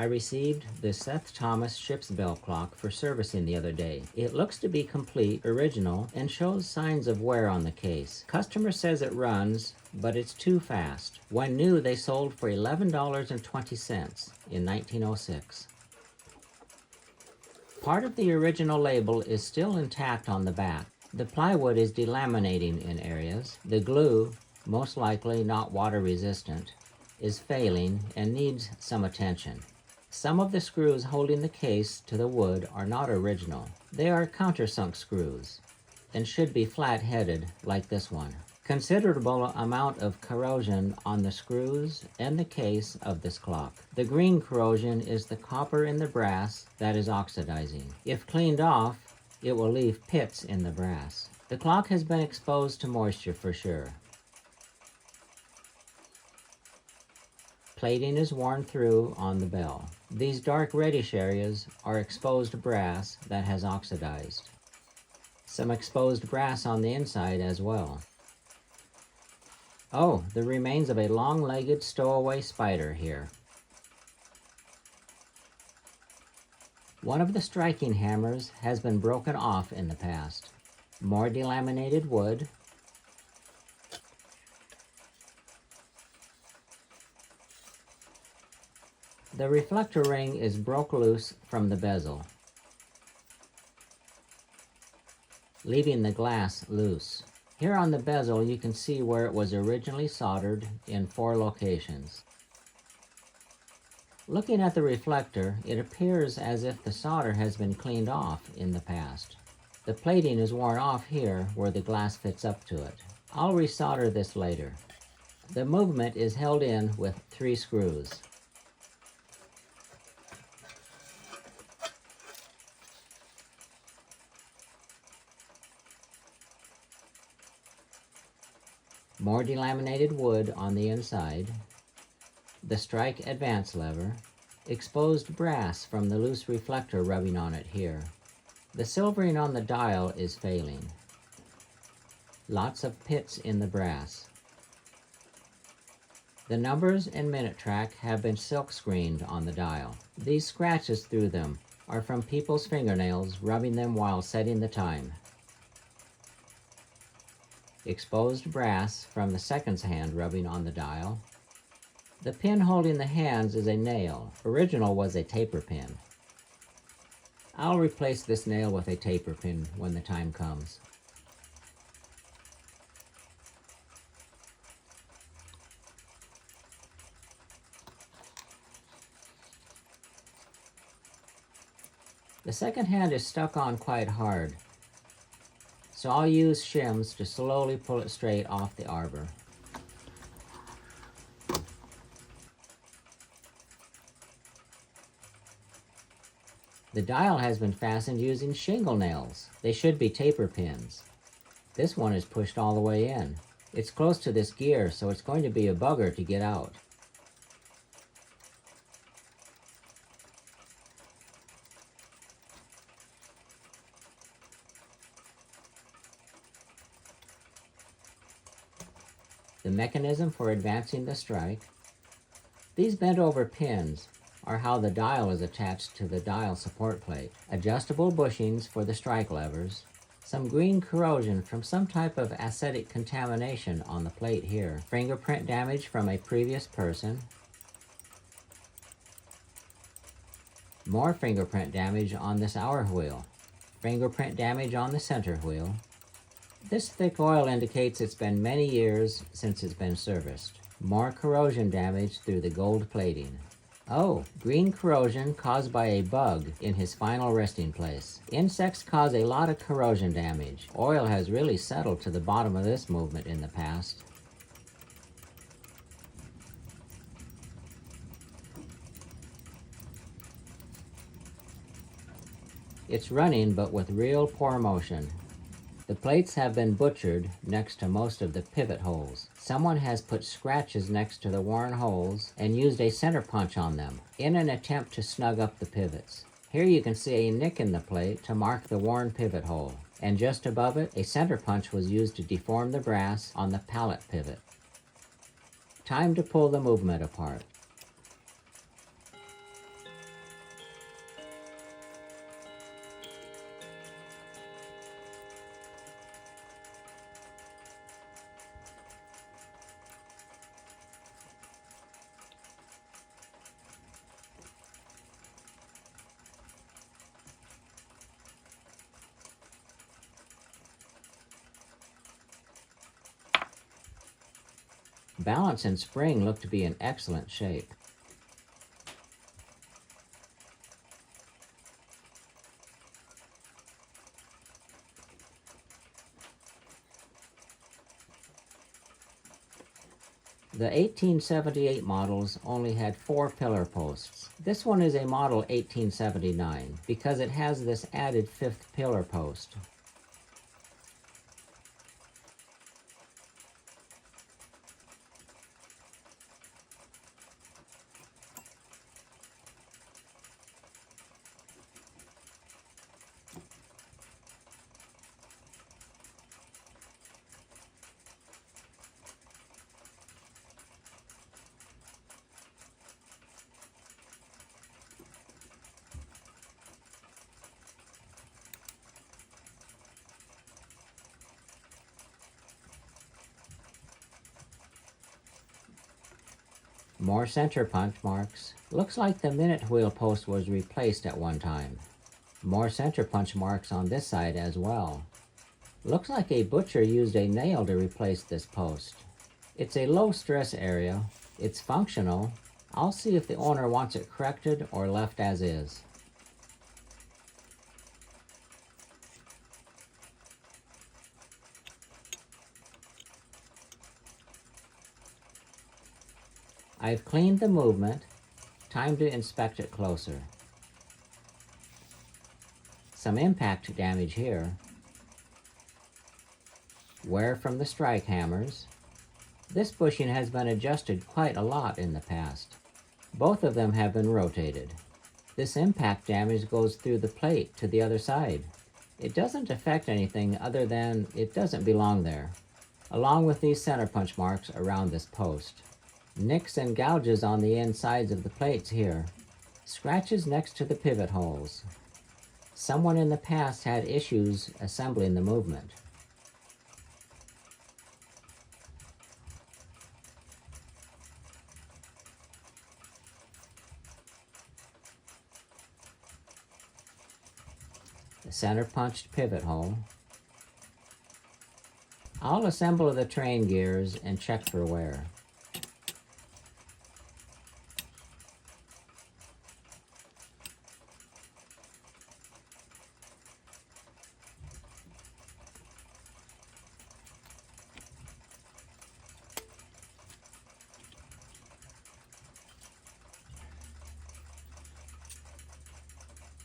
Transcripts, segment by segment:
I received the Seth Thomas ship's bell clock for servicing the other day. It looks to be complete, original, and shows signs of wear on the case. Customer says it runs, but it's too fast. When new, they sold for $11.20 in 1906. Part of the original label is still intact on the back. The plywood is delaminating in areas. The glue, most likely not water resistant, is failing and needs some attention. Some of the screws holding the case to the wood are not original. They are countersunk screws and should be flat-headed like this one. Considerable amount of corrosion on the screws and the case of this clock. The green corrosion is the copper in the brass that is oxidizing. If cleaned off, it will leave pits in the brass. The clock has been exposed to moisture for sure. Plating is worn through on the bell. These dark reddish areas are exposed brass that has oxidized. Some exposed brass on the inside as well. Oh, the remains of a long-legged stowaway spider here. One of the striking hammers has been broken off in the past. More delaminated wood. The reflector ring is broke loose from the bezel, leaving the glass loose. Here on the bezel you can see where it was originally soldered in 4 locations. Looking at the reflector, it appears as if the solder has been cleaned off in the past. The plating is worn off here where the glass fits up to it. I'll resolder this later. The movement is held in with 3 screws. More delaminated wood on the inside, the strike advance lever, exposed brass from the loose reflector rubbing on it here. The silvering on the dial is failing. Lots of pits in the brass. The numbers and minute track have been silk screened on the dial. These scratches through them are from people's fingernails rubbing them while setting the time. Exposed brass from the seconds hand rubbing on the dial. The pin holding the hands is a nail. Original was a taper pin. I'll replace this nail with a taper pin when the time comes. The second hand is stuck on quite hard, so I'll use shims to slowly pull it straight off the arbor. The dial has been fastened using shingle nails. They should be taper pins. This one is pushed all the way in. It's close to this gear, so it's going to be a bugger to get out. The mechanism for advancing the strike. These bent over pins are how the dial is attached to the dial support plate. Adjustable bushings for the strike levers. Some green corrosion from some type of acetic contamination on the plate here. Fingerprint damage from a previous person. More fingerprint damage on this hour wheel. Fingerprint damage on the center wheel. This thick oil indicates it's been many years since it's been serviced. More corrosion damage through the gold plating. Oh, green corrosion caused by a bug in his final resting place. Insects cause a lot of corrosion damage. Oil has really settled to the bottom of this movement in the past. It's running, but with real poor motion. The plates have been butchered next to most of the pivot holes. Someone has put scratches next to the worn holes and used a center punch on them in an attempt to snug up the pivots. Here you can see a nick in the plate to mark the worn pivot hole, and just above it, a center punch was used to deform the brass on the pallet pivot. Time to pull the movement apart. Balance and spring look to be in excellent shape. The 1878 models only had 4 pillar posts. This one is a model 1879 because it has this added 5th pillar post. More center punch marks. Looks like the minute wheel post was replaced at one time. More center punch marks on this side as well. Looks like a butcher used a nail to replace this post. It's a low stress area. It's functional. I'll see if the owner wants it corrected or left as is. I've cleaned the movement. Time to inspect it closer. Some impact damage here. Wear from the strike hammers. This bushing has been adjusted quite a lot in the past. Both of them have been rotated. This impact damage goes through the plate to the other side. It doesn't affect anything other than it doesn't belong there, along with these center punch marks around this post. Nicks and gouges on the insides of the plates here. Scratches next to the pivot holes. Someone in the past had issues assembling the movement. The center punched pivot hole. I'll assemble the train gears and check for wear.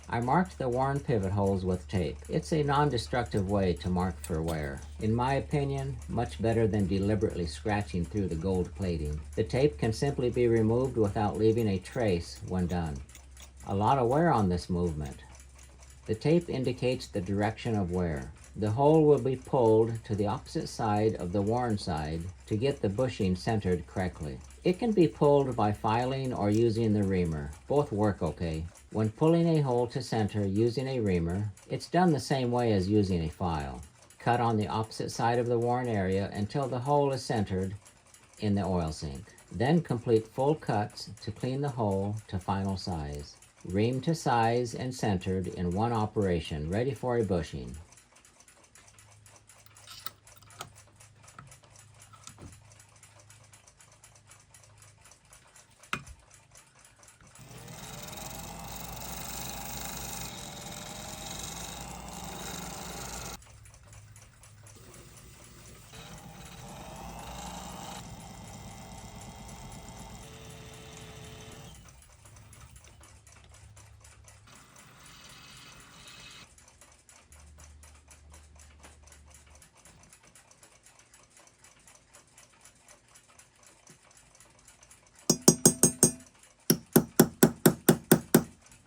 I marked the worn pivot holes with tape. It's a non-destructive way to mark for wear. In my opinion, much better than deliberately scratching through the gold plating. The tape can simply be removed without leaving a trace when done. A lot of wear on this movement. The tape indicates the direction of wear. The hole will be pulled to the opposite side of the worn side to get the bushing centered correctly. It can be pulled by filing or using the reamer. Both work okay. When pulling a hole to center using a reamer, it's done the same way as using a file. Cut on the opposite side of the worn area until the hole is centered in the oil sink. Then complete full cuts to clean the hole to final size. Ream to size and centered in one operation, ready for a bushing.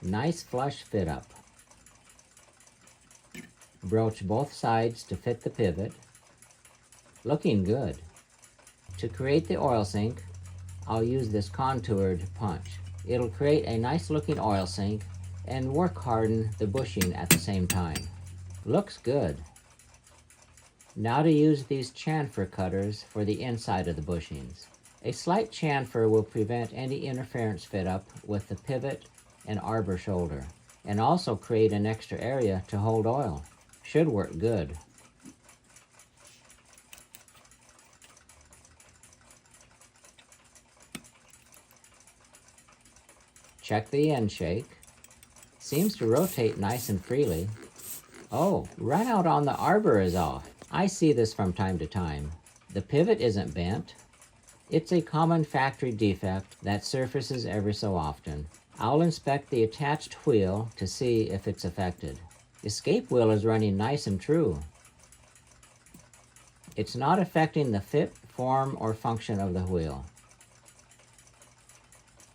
Nice flush fit up. Broach both sides to fit the pivot. Looking good. To create the oil sink, I'll use this contoured punch. It'll create a nice looking oil sink and work harden the bushing at the same time. Looks good. Now to use these chamfer cutters for the inside of the bushings. A slight chamfer will prevent any interference fit up with the pivot and arbor shoulder, and also create an extra area to hold oil. Should work good. Check the end shake. Seems to rotate nice and freely. Oh, run out on the arbor is off. I see this from time to time. The pivot isn't bent. It's a common factory defect that surfaces every so often. I'll inspect the attached wheel to see if it's affected. Escape wheel is running nice and true. It's not affecting the fit, form, or function of the wheel.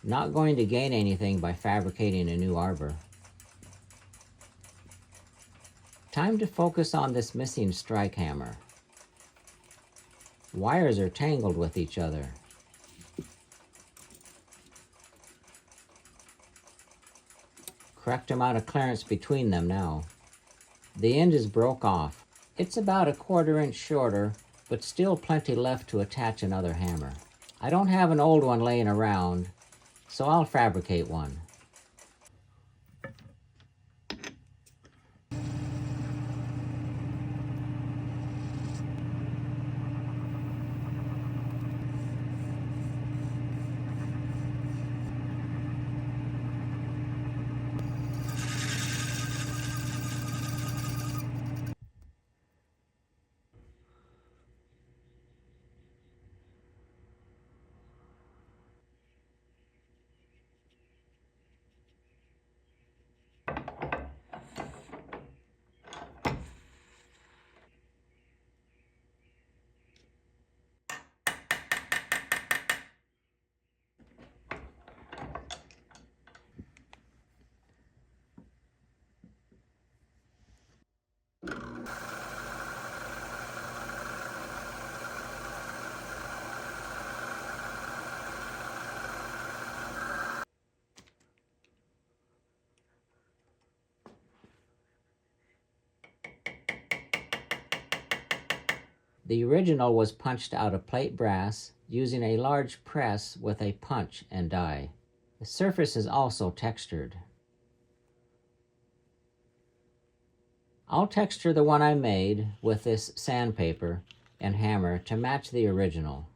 Not going to gain anything by fabricating a new arbor. Time to focus on this missing strike hammer. Wires are tangled with each other. Correct amount of clearance between them now. The end is broke off. It's about 1/4 inch shorter, but still plenty left to attach another hammer. I don't have an old one laying around, so I'll fabricate one. The original was punched out of plate brass using a large press with a punch and die. The surface is also textured. I'll texture the one I made with this sandpaper and hammer to match the original.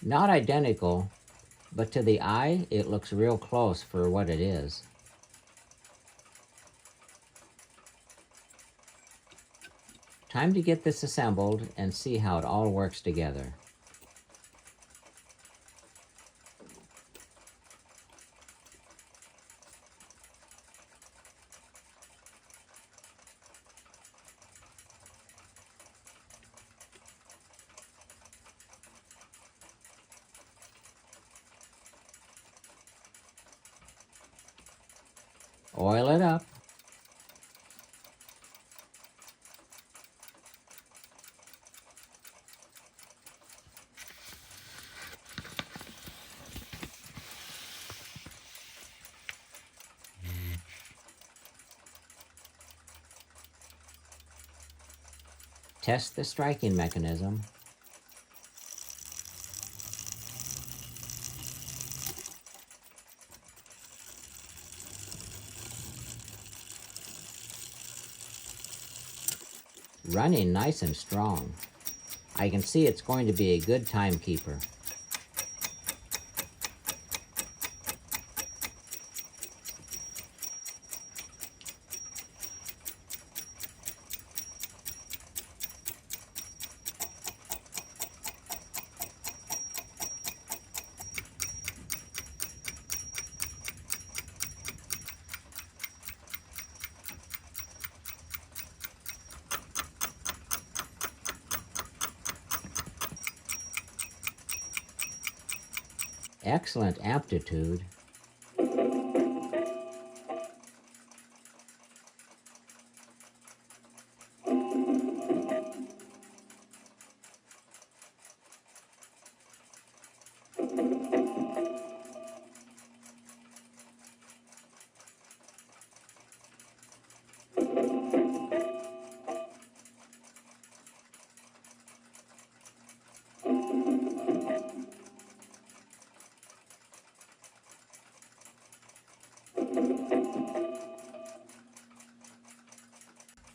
Not identical, but to the eye, it looks real close for what it is. Time to get this assembled and see how it all works together. Oil it up. Test the striking mechanism. Running nice and strong. I can see it's going to be a good timekeeper. Excellent aptitude.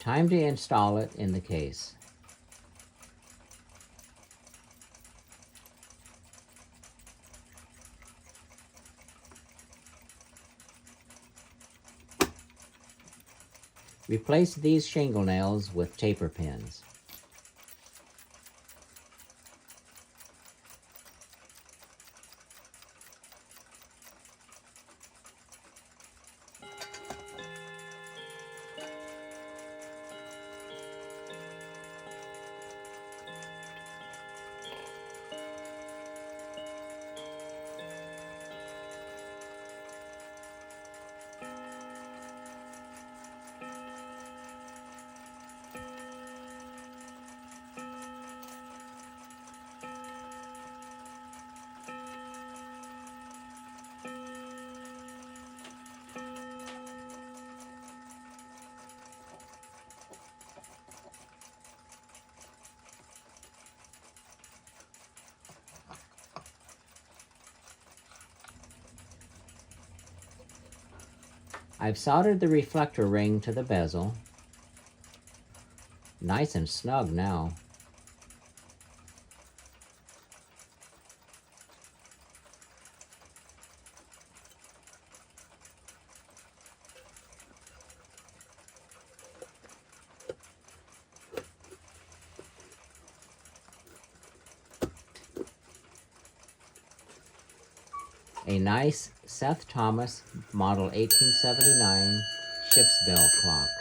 Time to install it in the case. Replace these shingle nails with taper pins. I've soldered the reflector ring to the bezel. Nice and snug now. A nice Seth Thomas model 1879 ship's bell clock.